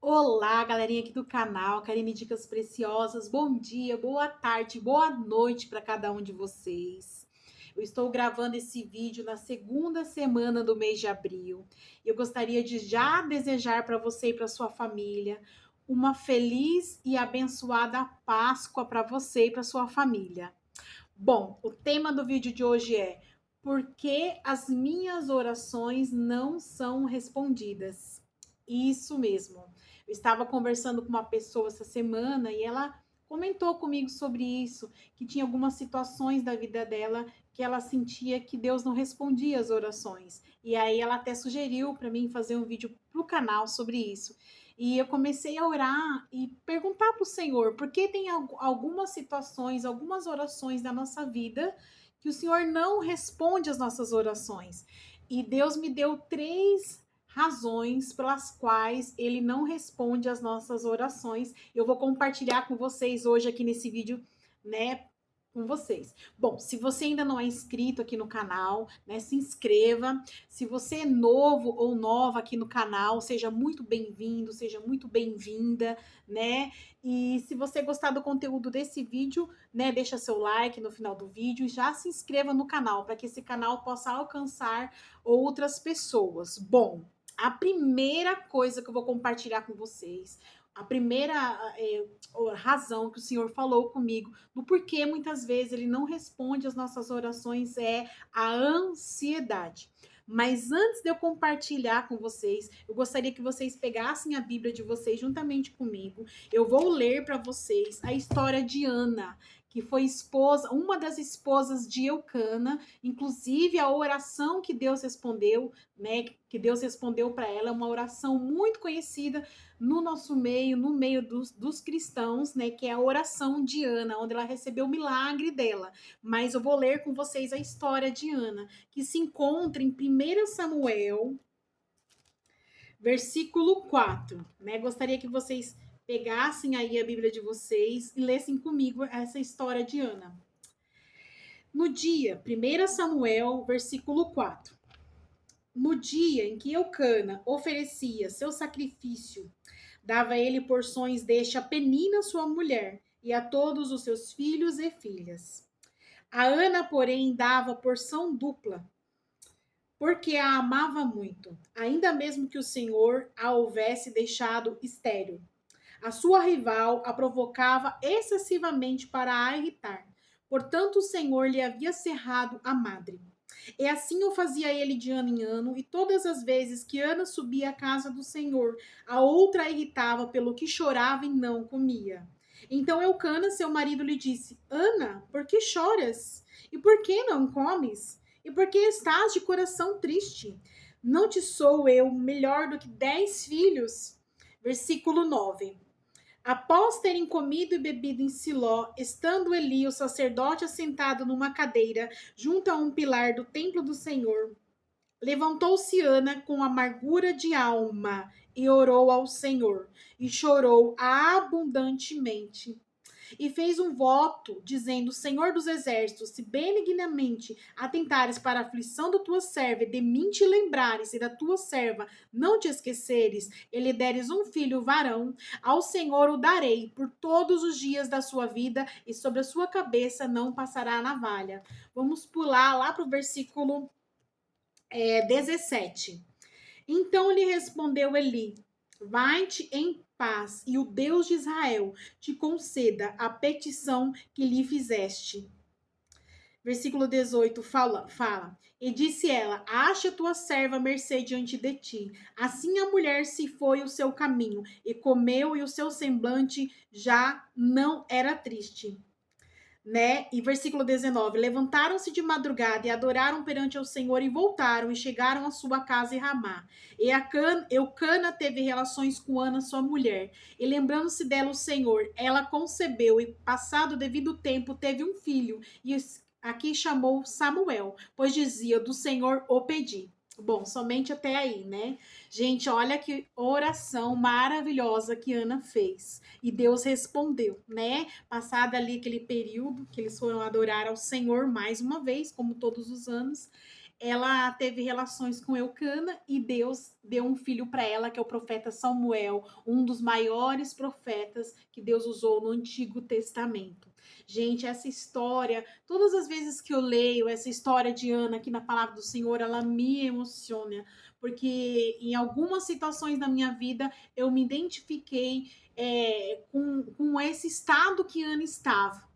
Olá, galerinha aqui do canal, Karine Dicas Preciosas. Bom dia, boa tarde, boa noite para cada um de vocês. Eu estou gravando esse vídeo na segunda semana do mês de abril. Eu gostaria de já desejar para você e para sua família uma feliz e abençoada Páscoa para você e para sua família. Bom, o tema do vídeo de hoje é: por que as minhas orações não são respondidas? Isso mesmo. Eu estava conversando com uma pessoa essa semana e ela comentou comigo sobre isso, que tinha algumas situações da vida dela que ela sentia que Deus não respondia as orações. E aí ela até sugeriu para mim fazer um vídeo para o canal sobre isso. E eu comecei a orar e perguntar para o Senhor, por que tem algumas situações, algumas orações da nossa vida que o Senhor não responde às nossas orações. E Deus me deu três razões pelas quais ele não responde às nossas orações. Eu vou compartilhar com vocês hoje aqui nesse vídeo, né, com vocês. Bom, se você ainda não é inscrito aqui no canal, né, se inscreva. Se você é novo ou nova aqui no canal, seja muito bem-vindo, seja muito bem-vinda, né? E se você gostar do conteúdo desse vídeo, né, deixa seu like no final do vídeo e já se inscreva no canal para que esse canal possa alcançar outras pessoas. Bom, a primeira coisa que eu vou compartilhar com vocês, a primeira razão que o Senhor falou comigo do porquê muitas vezes ele não responde às nossas orações é a ansiedade. Mas antes de eu compartilhar com vocês, eu gostaria que vocês pegassem a Bíblia de vocês juntamente comigo. Eu vou ler para vocês a história de Ana, que foi esposa, uma das esposas de Eucana, inclusive a oração que Deus respondeu, né, que Deus respondeu para ela, é uma oração muito conhecida no nosso meio, no meio dos cristãos, né, que é a oração de Ana, onde ela recebeu o milagre dela. Mas eu vou ler com vocês a história de Ana, que se encontra em 1 Samuel, versículo 4, né? Gostaria que vocês pegassem aí a Bíblia de vocês e lessem comigo essa história de Ana. No dia, 1 Samuel, versículo 4. No dia em que Eucana oferecia seu sacrifício, dava ele porções deste a Penina, sua mulher, e a todos os seus filhos e filhas. A Ana, porém, dava porção dupla, porque a amava muito, ainda mesmo que o Senhor a houvesse deixado estéril. A sua rival a provocava excessivamente para a irritar. Portanto, o Senhor lhe havia cerrado a madre. E assim o fazia ele de ano em ano, e todas as vezes que Ana subia à casa do Senhor, a outra a irritava pelo que chorava e não comia. Então Eucana, seu marido, lhe disse: Ana, por que choras? E por que não comes? E por que estás de coração triste? Não te sou eu melhor do que 10 filhos? Versículo 9. Após terem comido e bebido em Siló, estando Eli, o sacerdote, assentado numa cadeira, junto a um pilar do templo do Senhor, levantou-se Ana com amargura de alma e orou ao Senhor, e chorou abundantemente e fez um voto, dizendo: Senhor dos exércitos, se benignamente atentares para a aflição da tua serva, e de mim te lembrares, e da tua serva não te esqueceres, e lhe deres um filho varão, ao Senhor o darei por todos os dias da sua vida, e sobre a sua cabeça não passará a navalha. Vamos pular lá para o versículo 17. Então lhe respondeu Eli: vai-te em paz, e o Deus de Israel te conceda a petição que lhe fizeste. Versículo 18 fala: E disse ela: Acha a tua serva mercê diante de ti. Assim a mulher se foi o seu caminho, e comeu, e o seu semblante já não era triste, né? E versículo 19: Levantaram-se de madrugada e adoraram perante o Senhor, e voltaram e chegaram à sua casa em Ramá. E Eucana teve relações com Ana, sua mulher. E lembrando-se dela o Senhor, ela concebeu, e passado o devido tempo teve um filho, e aqui chamou Samuel, pois dizia: do Senhor o pedi. Bom, somente até aí, né? Gente, olha que oração maravilhosa que Ana fez. E Deus respondeu, né? Passado ali aquele período que eles foram adorar ao Senhor mais uma vez, como todos os anos, ela teve relações com Eucana e Deus deu um filho para ela, que é o profeta Samuel, um dos maiores profetas que Deus usou no Antigo Testamento. Gente, essa história, todas as vezes que eu leio essa história de Ana aqui na palavra do Senhor, ela me emociona, porque em algumas situações da minha vida eu me identifiquei com esse estado que Ana estava,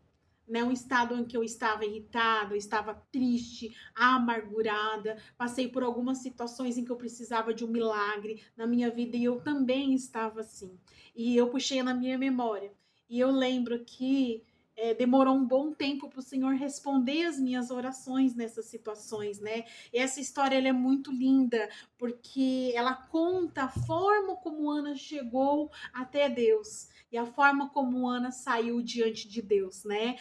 né? Um estado em que eu estava irritada, eu estava triste, amargurada, passei por algumas situações em que eu precisava de um milagre na minha vida e eu também estava assim. E eu puxei na minha memória. E eu lembro que demorou um bom tempo para o Senhor responder as minhas orações nessas situações, né? E essa história ela é muito linda, porque ela conta a forma como Ana chegou até Deus e a forma como Ana saiu diante de Deus, né?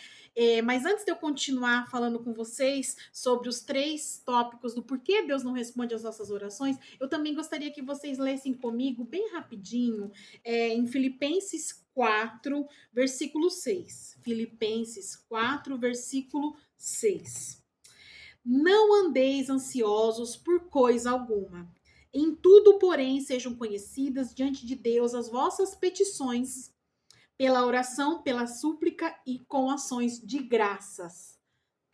Mas antes de eu continuar falando com vocês sobre os 3 tópicos do porquê Deus não responde às nossas orações, eu também gostaria que vocês lessem comigo, bem rapidinho, em Filipenses 4, versículo 6. Filipenses 4, versículo 6. Não andeis ansiosos por coisa alguma. Em tudo, porém, sejam conhecidas diante de Deus as vossas petições pela oração, pela súplica e com ações de graças.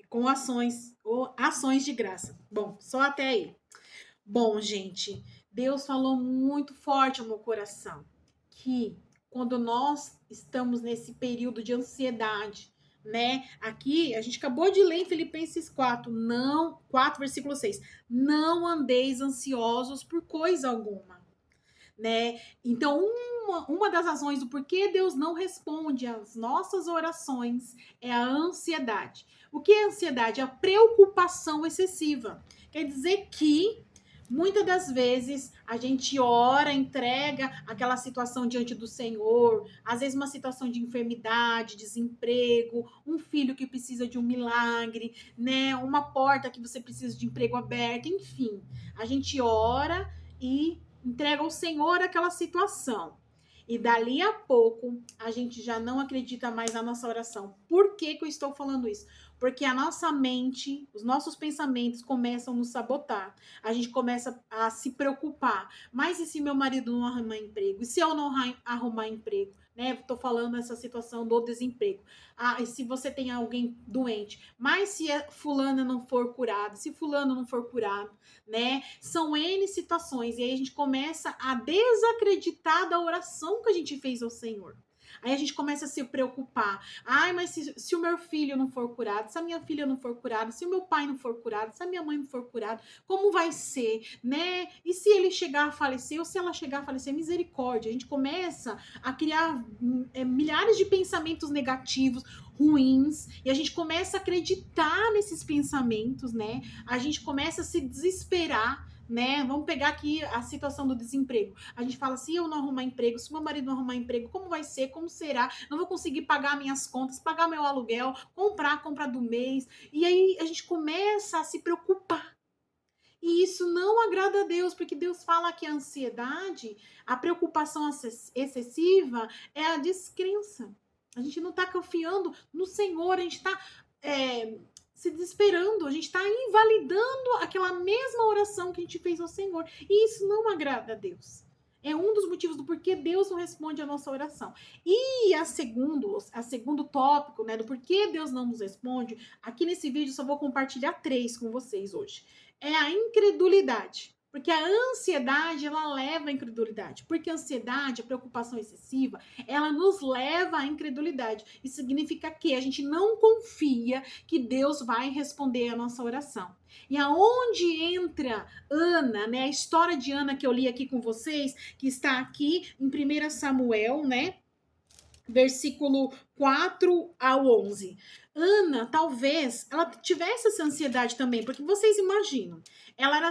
Com ações ou ações de graça. Bom, só até aí. Bom, gente, Deus falou muito forte ao meu coração que quando nós estamos nesse período de ansiedade, né? Aqui a gente acabou de ler em Filipenses 4, não, 4 versículo 6. Não andeis ansiosos por coisa alguma, né? Então, uma das razões do porquê Deus não responde às nossas orações é a ansiedade. O que é ansiedade? A preocupação excessiva. Quer dizer que muitas das vezes a gente ora, entrega aquela situação diante do Senhor, às vezes uma situação de enfermidade, desemprego, um filho que precisa de um milagre, né? Uma porta que você precisa de emprego aberto, enfim. A gente ora e entrega ao Senhor aquela situação. E dali a pouco, a gente já não acredita mais na nossa oração. Por que eu estou falando isso? Porque a nossa mente, os nossos pensamentos começam a nos sabotar. A gente começa a se preocupar. Mas e se meu marido não arrumar emprego? E se eu não arrumar emprego? Né? Estou falando essa situação do desemprego. Ah, e se você tem alguém doente? Mas se fulana não for curada? Se fulano não for curado? Né? São N situações. E aí a gente começa a desacreditar da oração que a gente fez ao Senhor. Aí a gente começa a se preocupar. Ai, mas se o meu filho não for curado, se a minha filha não for curada, se o meu pai não for curado, se a minha mãe não for curada, como vai ser, né? E se ele chegar a falecer, ou se ela chegar a falecer, misericórdia. A gente começa a criar milhares de pensamentos negativos, ruins, e a gente começa a acreditar nesses pensamentos, né? A gente começa a se desesperar, né? Vamos pegar aqui a situação do desemprego. A gente fala, se eu não arrumar emprego, se meu marido não arrumar emprego, como vai ser? Como será? Não vou conseguir pagar minhas contas, pagar meu aluguel, comprar a compra do mês. E aí a gente começa a se preocupar. E isso não agrada a Deus, porque Deus fala que a ansiedade, a preocupação excessiva é a descrença. A gente não está confiando no Senhor, a gente está se desesperando, a gente está invalidando aquela mesma oração que a gente fez ao Senhor. E isso não agrada a Deus. É um dos motivos do porquê Deus não responde a nossa oração. E a segundo tópico, né, do porquê Deus não nos responde, aqui nesse vídeo eu só vou compartilhar 3 com vocês hoje. É a incredulidade. Porque a ansiedade, ela leva à incredulidade. Porque a ansiedade, a preocupação excessiva, ela nos leva à incredulidade. Isso significa que a gente não confia que Deus vai responder a nossa oração. E aonde entra Ana, né? A história de Ana que eu li aqui com vocês, que está aqui em 1 Samuel, né? Versículo 4 ao 11. Ana, talvez, ela tivesse essa ansiedade também, porque vocês imaginam, ela era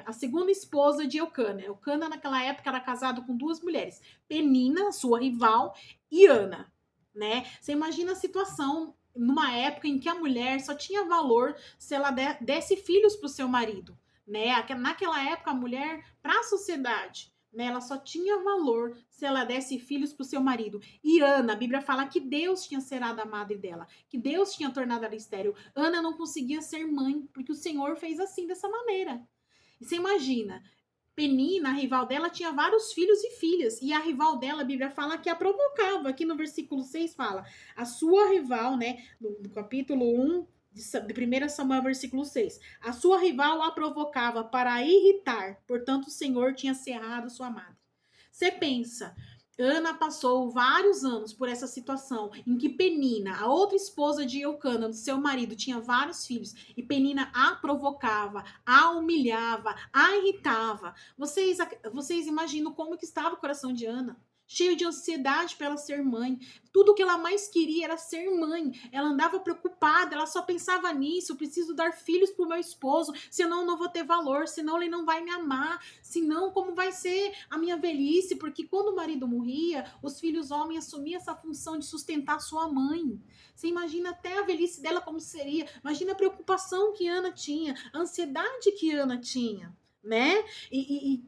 a segunda esposa de Eucana. Eucana, naquela época, era casado com 2 mulheres, Penina, sua rival, e Ana, né? Você imagina a situação numa época em que a mulher só tinha valor se ela desse filhos para o seu marido, né? Naquela época, a mulher, para a sociedade, né? Ela só tinha valor se ela desse filhos para o seu marido. E Ana, a Bíblia fala que Deus tinha serado a madre dela, que Deus tinha tornado ela estéril. Ana não conseguia ser mãe, porque o Senhor fez assim, dessa maneira. E você imagina, Penina, a rival dela, tinha vários filhos e filhas. E a rival dela, a Bíblia fala que a provocava. Aqui no versículo 6 fala, a sua rival, né, no capítulo 1 de 1 Samuel, versículo 6. A sua rival a provocava para irritar, portanto o Senhor tinha cerrado sua madre. Você pensa, Ana passou vários anos por essa situação em que Penina, a outra esposa de Eucana, do seu marido, tinha vários filhos e Penina a provocava, a humilhava, a irritava. Vocês imaginam como que estava o coração de Ana? Cheio de ansiedade para ela ser mãe. Tudo que ela mais queria era ser mãe. Ela andava preocupada, ela só pensava nisso. Eu preciso dar filhos para o meu esposo, senão eu não vou ter valor, senão ele não vai me amar, senão como vai ser a minha velhice? Porque quando o marido morria, os filhos homens assumiam essa função de sustentar sua mãe. Você imagina até a velhice dela como seria. Imagina a preocupação que Ana tinha, a ansiedade que Ana tinha, né? E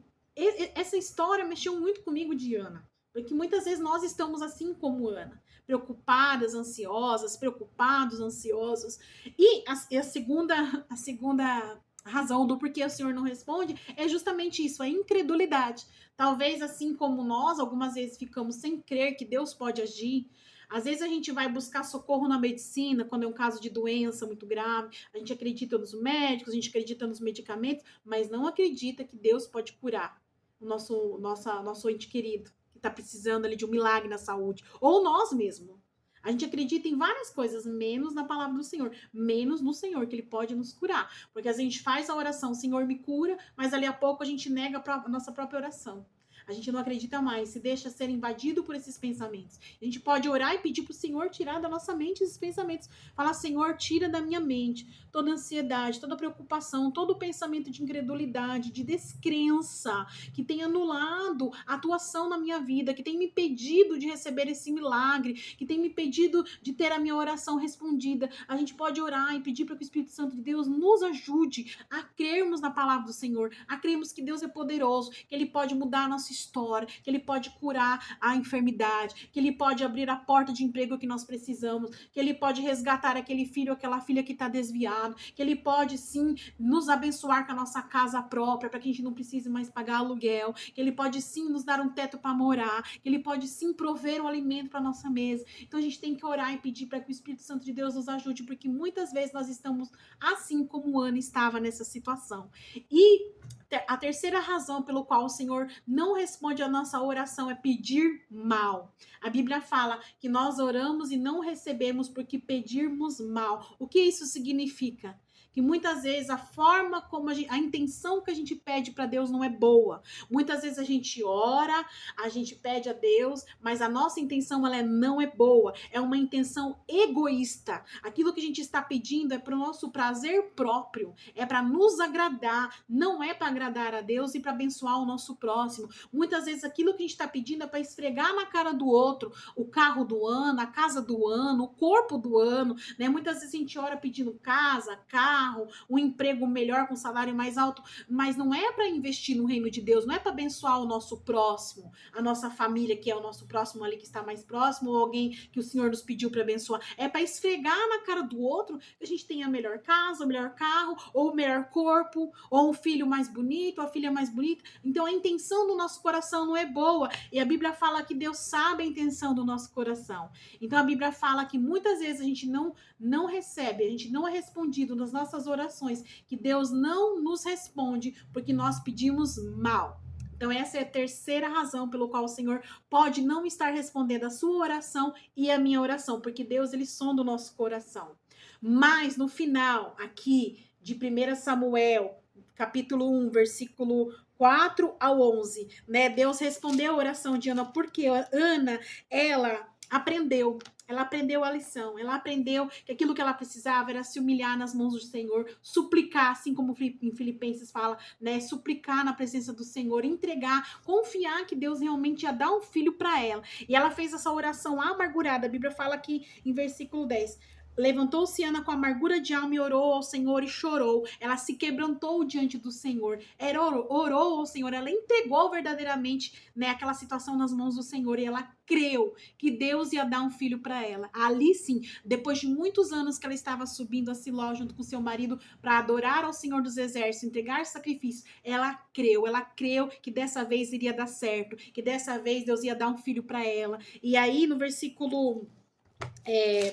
essa história mexeu muito comigo de Ana. Porque muitas vezes nós estamos assim como Ana, preocupadas, ansiosas, preocupados, ansiosos. E a segunda razão do porquê o Senhor não responde é justamente isso, a incredulidade. Talvez assim como nós, algumas vezes ficamos sem crer que Deus pode agir. Às vezes a gente vai buscar socorro na medicina quando é um caso de doença muito grave. A gente acredita nos médicos, a gente acredita nos medicamentos, mas não acredita que Deus pode curar o nosso ente querido que está precisando ali de um milagre na saúde, ou nós mesmos. A gente acredita em várias coisas, menos na palavra do Senhor, menos no Senhor, que Ele pode nos curar. Porque a gente faz a oração, Senhor me cura, mas ali a pouco a gente nega a nossa própria oração. A gente não acredita mais, se deixa ser invadido por esses pensamentos. A gente pode orar e pedir para o Senhor tirar da nossa mente esses pensamentos. Falar, Senhor, tira da minha mente toda ansiedade, toda preocupação, todo pensamento de incredulidade, de descrença, que tem anulado a atuação na minha vida, que tem me impedido de receber esse milagre, que tem me impedido de ter a minha oração respondida. A gente pode orar e pedir para que o Espírito Santo de Deus nos ajude a crermos na palavra do Senhor, a crermos que Deus é poderoso, que Ele pode mudar a nossa história, que Ele pode curar a enfermidade, que Ele pode abrir a porta de emprego que nós precisamos, que Ele pode resgatar aquele filho ou aquela filha que está desviado, que Ele pode sim nos abençoar com a nossa casa própria, para que a gente não precise mais pagar aluguel, que Ele pode sim nos dar um teto para morar, que Ele pode sim prover um alimento para nossa mesa. Então a gente tem que orar e pedir para que o Espírito Santo de Deus nos ajude, porque muitas vezes nós estamos assim como Ana estava nessa situação. E a terceira razão pelo qual o Senhor não responde a nossa oração é pedir mal. A Bíblia fala que nós oramos e não recebemos porque pedirmos mal. O que isso significa? Que muitas vezes a forma como a intenção que a gente pede para Deus não é boa. Muitas vezes a gente ora, a gente pede a Deus, mas a nossa intenção ela não é boa. É uma intenção egoísta. Aquilo que a gente está pedindo é para o nosso prazer próprio, é para nos agradar, não é para agradar a Deus e para abençoar o nosso próximo. Muitas vezes aquilo que a gente está pedindo é para esfregar na cara do outro o carro do ano, a casa do ano, o corpo do ano, né? Muitas vezes a gente ora pedindo casa, carro, um emprego melhor com salário mais alto, mas não é para investir no reino de Deus, não é para abençoar o nosso próximo, a nossa família, que é o nosso próximo ali que está mais próximo, ou alguém que o Senhor nos pediu para abençoar. É para esfregar na cara do outro que a gente tenha a melhor casa, o melhor carro, ou o melhor corpo, ou um filho mais bonito, a filha mais bonita. Então a intenção do nosso coração não é boa, e a Bíblia fala que Deus sabe a intenção do nosso coração. Então a Bíblia fala que muitas vezes a gente não recebe, a gente não é respondido nas nossas orações, que Deus não nos responde porque nós pedimos mal. Então essa é a terceira razão pelo qual o Senhor pode não estar respondendo a sua oração e a minha oração, porque Deus ele sonda o nosso coração. Mas no final aqui de 1 Samuel, capítulo 1, versículo 4 ao 11, né? Deus respondeu a oração de Ana porque Ana, ela aprendeu a lição, ela aprendeu que aquilo que ela precisava era se humilhar nas mãos do Senhor, suplicar, assim como em Filipenses fala, né, suplicar na presença do Senhor, entregar, confiar que Deus realmente ia dar um filho para ela. E ela fez essa oração amargurada. A Bíblia fala aqui em versículo 10, Levantou-se Ana com amargura de alma e orou ao Senhor e chorou. Ela se quebrantou diante do Senhor. Ela orou ao Senhor. Ela entregou verdadeiramente, né, aquela situação nas mãos do Senhor. E ela creu que Deus ia dar um filho para ela. Ali sim, depois de muitos anos que ela estava subindo a Siló junto com seu marido para adorar ao Senhor dos Exércitos, entregar sacrifício, ela creu que dessa vez iria dar certo, que dessa vez Deus ia dar um filho para ela. E aí no versículo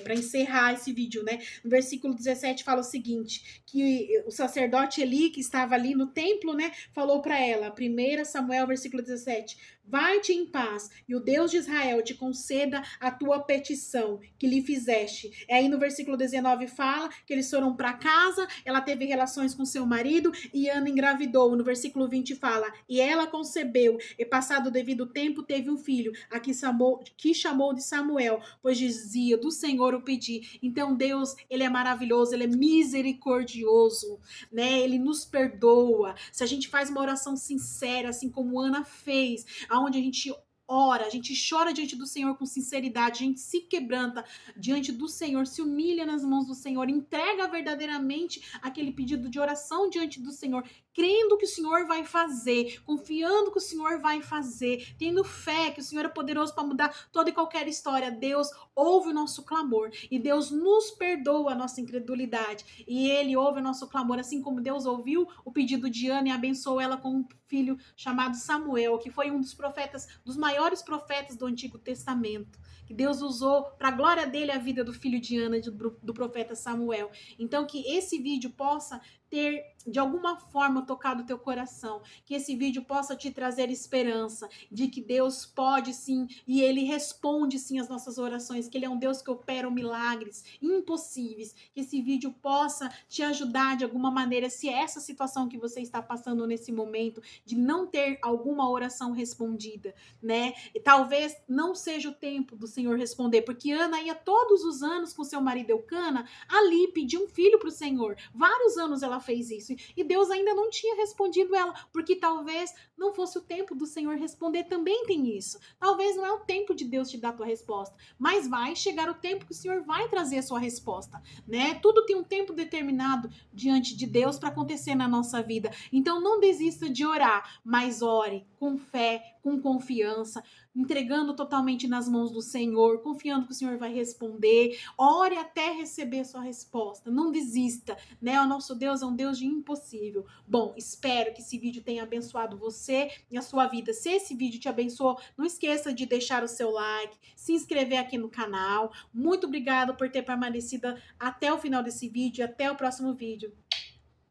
para encerrar esse vídeo, né? No versículo 17 fala o seguinte, que o sacerdote Eli, que estava ali no templo, né, falou para ela, 1 Samuel, versículo 17, vai-te em paz, e o Deus de Israel te conceda a tua petição que lhe fizeste. E aí no versículo 19 fala que eles foram para casa, ela teve relações com seu marido, e Ana engravidou. No versículo 20 fala, e ela concebeu, e passado o devido tempo teve um filho, a que chamou de Samuel, pois dizia, do Senhor o pedi. Então Deus, ele é maravilhoso, ele é misericordioso, né? Ele nos perdoa. Se a gente faz uma oração sincera, assim como Ana fez, aonde a gente ora, a gente chora diante do Senhor com sinceridade, a gente se quebranta diante do Senhor, se humilha nas mãos do Senhor, entrega verdadeiramente aquele pedido de oração diante do Senhor, crendo que o Senhor vai fazer, confiando que o Senhor vai fazer, tendo fé que o Senhor é poderoso para mudar toda e qualquer história. Deus ouve o nosso clamor e Deus nos perdoa a nossa incredulidade e Ele ouve o nosso clamor, assim como Deus ouviu o pedido de Ana e abençoou ela com um filho chamado Samuel, que foi um dos profetas, dos maiores profetas do Antigo Testamento, que Deus usou para a glória dele a vida do filho de Ana, do profeta Samuel. Então que esse vídeo possa ter de alguma forma tocado o teu coração, que esse vídeo possa te trazer esperança de que Deus pode sim e Ele responde sim as nossas orações, que Ele é um Deus que opera milagres impossíveis, que esse vídeo possa te ajudar de alguma maneira, se é essa situação que você está passando nesse momento, de não ter alguma oração respondida, né? E talvez não seja o tempo do Senhor responder, porque Ana ia todos os anos com seu marido Eucana ali pedir um filho para o Senhor. Vários anos ela fez isso e Deus ainda não tinha respondido ela, porque talvez não fosse o tempo do Senhor responder. Também tem isso. Talvez não é o tempo de Deus te dar a tua resposta, mas vai chegar o tempo que o Senhor vai trazer a sua resposta, né? Tudo tem um tempo determinado diante de Deus para acontecer na nossa vida. Então não desista de orar, mas ore com fé, com confiança, entregando totalmente nas mãos do Senhor, confiando que o Senhor vai responder. Ore até receber a sua resposta. Não desista, né? O nosso Deus é um Deus de impossível. Bom, espero que esse vídeo tenha abençoado você e a sua vida. Se esse vídeo te abençoou, não esqueça de deixar o seu like, se inscrever aqui no canal. Muito obrigada por ter permanecido até o final desse vídeo e até o próximo vídeo.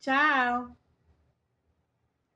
Tchau!